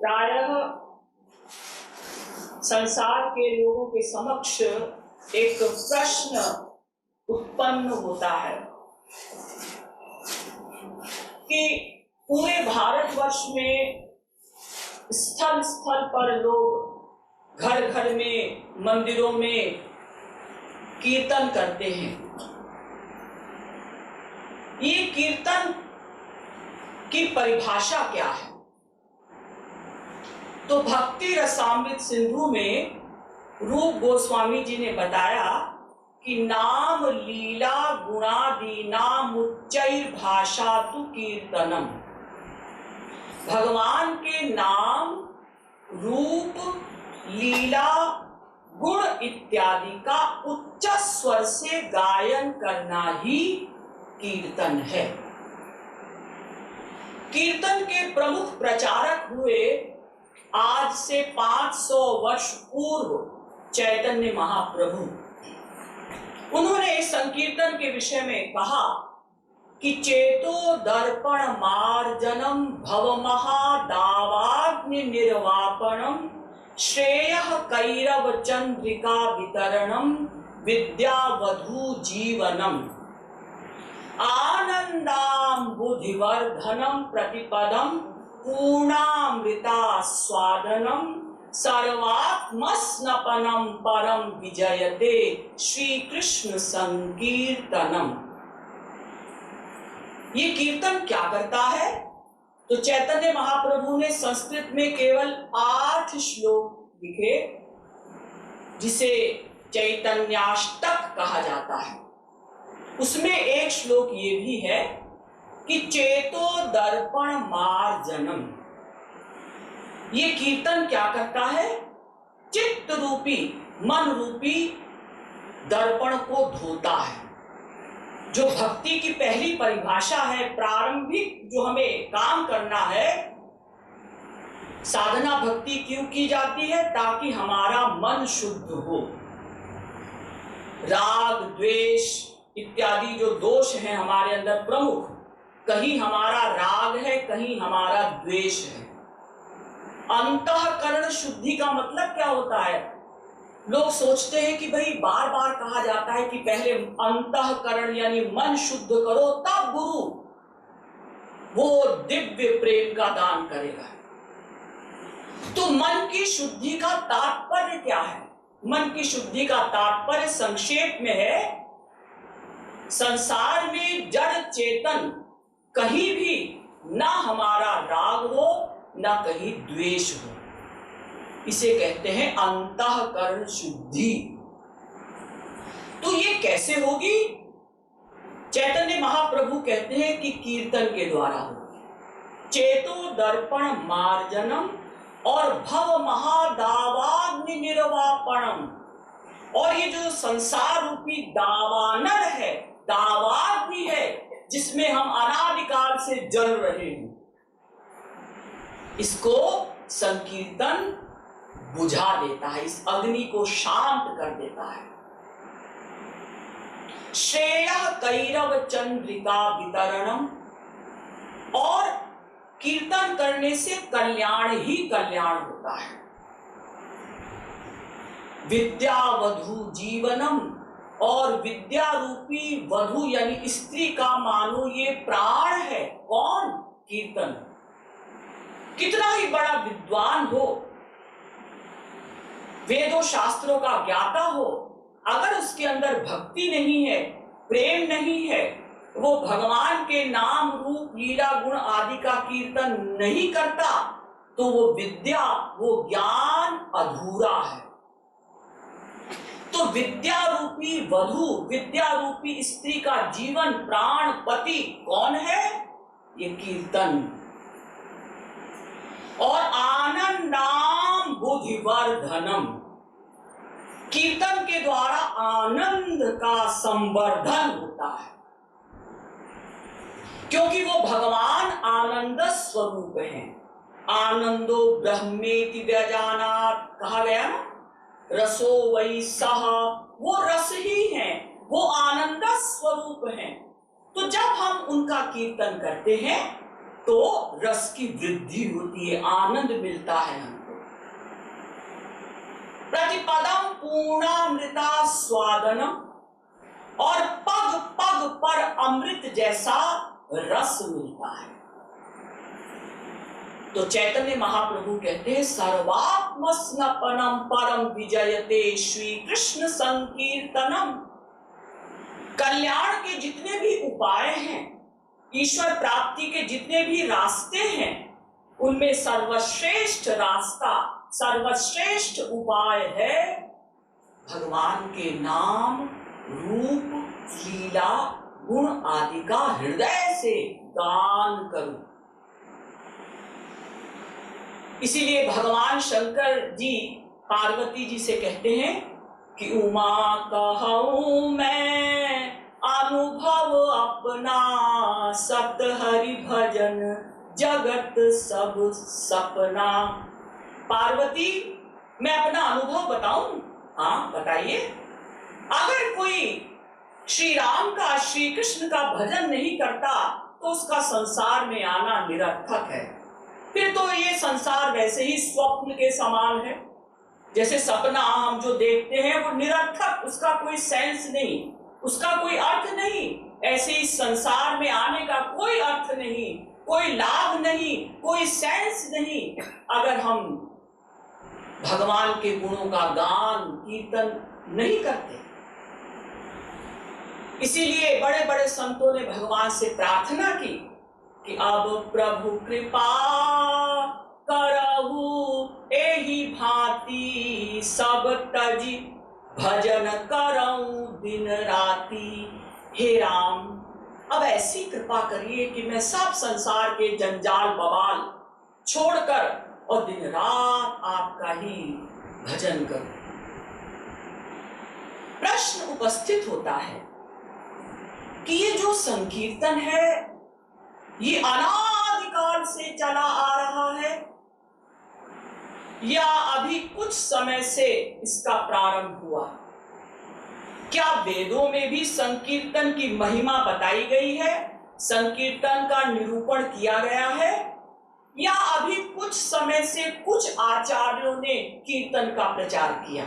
प्रायः संसार के लोगों के समक्ष एक प्रश्न उत्पन्न होता है कि पूरे भारतवर्ष में स्थल स्थल पर लोग घर घर में, मंदिरों में कीर्तन करते हैं। ये कीर्तन की परिभाषा क्या है? तो भक्ति रसामृत सिंधु में रूप गोस्वामी जी ने बताया कि नाम लीला गुणादीनाम उच्चैर भाषा तु कीर्तनम। भगवान के नाम, रूप, लीला, गुण इत्यादि का उच्च स्वर से गायन करना ही कीर्तन है। कीर्तन के प्रमुख प्रचारक हुए आज से 500 वर्ष पूर्व चैतन्य महाप्रभु। उन्होंने संकीर्तन के विषय में कहा कि चेतो दर्पण मार्जनम भव महादावाग्नि निर्वापणम श्रेयः कैरव चंद्रिका वितरणम विद्यावधू जीवनम आनंदाम बुद्धिवर्धनम प्रतिपदम पूर्णामृता स्वादनम सर्वात्मस्नपनम परम विजयते श्री कृष्ण संकीर्तनम। ये कीर्तन क्या करता है? तो चैतन्य महाप्रभु ने संस्कृत में केवल 8 श्लोक लिखे, जिसे चैतन्याष्टक कहा जाता है। उसमें एक श्लोक ये भी है कि चेतो दर्पण मार्जनम। ये कीर्तन क्या करता है? चित्त रूपी, मन रूपी दर्पण को धोता है। जो भक्ति की पहली परिभाषा है, प्रारंभिक जो हमें काम करना है, साधना भक्ति क्यों की जाती है? ताकि हमारा मन शुद्ध हो। राग, द्वेष इत्यादि जो दोष हैं हमारे अंदर प्रमुख, कहीं हमारा राग है, कहीं हमारा द्वेष है। अंतःकरण शुद्धि का मतलब क्या होता है? लोग सोचते हैं कि भाई बार बार कहा जाता है कि पहले अंतःकरण यानी मन शुद्ध करो, तब गुरु वो दिव्य प्रेम का दान करेगा। तो मन की शुद्धि का तात्पर्य क्या है? मन की शुद्धि का तात्पर्य संक्षेप में है, संसार में जड़ चेतन कहीं भी ना हमारा राग हो, ना कहीं द्वेष हो। इसे कहते हैं अंतःकरण शुद्धि। तो ये कैसे होगी? चैतन्य महाप्रभु कहते हैं कि कीर्तन के द्वारा होगी। चेतो दर्पण मार्जनम और भव महादावाग्नि निर्वापणम। और ये जो संसार रूपी दावानल है, दावाग्नि है, जिसमें हम अनादिकाल से जल रहे हैं, इसको संकीर्तन बुझा देता है, इस अग्नि को शांत कर देता है। श्रेयः कैरव चंद्रिका वितरणम। और कीर्तन करने से कल्याण ही कल्याण होता है। विद्यावधू जीवनम। और विद्या रूपी वधु यानी स्त्री का मानो ये प्राण है। कौन? कीर्तन। कितना ही बड़ा विद्वान हो, वेदों शास्त्रों का ज्ञाता हो, अगर उसके अंदर भक्ति नहीं है, प्रेम नहीं है, वो भगवान के नाम, रूप, लीला, गुण आदि का कीर्तन नहीं करता, तो वो विद्या, वो ज्ञान अधूरा है। तो विद्या रूपी वधु, विद्या रूपी स्त्री का जीवन, प्राण, पति कौन है? ये कीर्तन। और आनंदाम बुद्धिवर्धनम। कीर्तन के द्वारा आनंद का संवर्धन होता है, क्योंकि वो भगवान आनंद स्वरूप है। आनंदो ब्रह्मेति व्यजानात् कहा गया ना, रसो वै सः। वो रस ही है, वो आनंद स्वरूप है। तो जब हम उनका कीर्तन करते हैं तो रस की वृद्धि होती है, आनंद मिलता है हमको। प्रतिपदम पूर्णामृता स्वादनम, और पग पग पर अमृत जैसा रस मिलता है। तो चैतन्य महाप्रभु कहते हैं सर्वात्म स्नपनम परम विजयते श्री कृष्ण संकीर्तनम। कल्याण के जितने भी उपाय हैं, ईश्वर प्राप्ति के जितने भी रास्ते हैं, उनमें सर्वश्रेष्ठ रास्ता, सर्वश्रेष्ठ उपाय है भगवान के नाम, रूप, लीला, गुण आदि का हृदय से गान करो। इसीलिए भगवान शंकर जी पार्वती जी से कहते हैं कि उमा कहूं मैं अनुभव अपना, सत हरि भजन जगत सब सपना। पार्वती मैं अपना अनुभव बताऊं? हाँ बताइए। अगर कोई श्री राम का, श्री कृष्ण का भजन नहीं करता तो उसका संसार में आना निरर्थक है। फिर तो ये संसार वैसे ही स्वप्न के समान है। जैसे सपना हम जो देखते हैं वो निरर्थक, उसका कोई सेंस नहीं, उसका कोई अर्थ नहीं। ऐसे ही संसार में आने का कोई अर्थ नहीं, कोई लाभ नहीं, कोई सेंस नहीं, अगर हम भगवान के गुणों का गान कीर्तन नहीं करते। इसीलिए बड़े बड़े संतों ने भगवान से प्रार्थना की कि अब प्रभु कृपा करहु एहि भांति, सब तजी भजन करऊं दिन राती। हे राम, अब ऐसी कृपा करिए कि मैं सब संसार के जंजाल बवाल छोड़कर और दिन रात आपका ही भजन करूं। प्रश्न उपस्थित होता है कि ये जो संकीर्तन है ये अनादिकाल से चला आ रहा है या अभी कुछ समय से इसका प्रारंभ हुआ? क्या वेदों में भी संकीर्तन की महिमा बताई गई है, संकीर्तन का निरूपण किया गया है, या अभी कुछ समय से कुछ आचार्यों ने कीर्तन का प्रचार किया?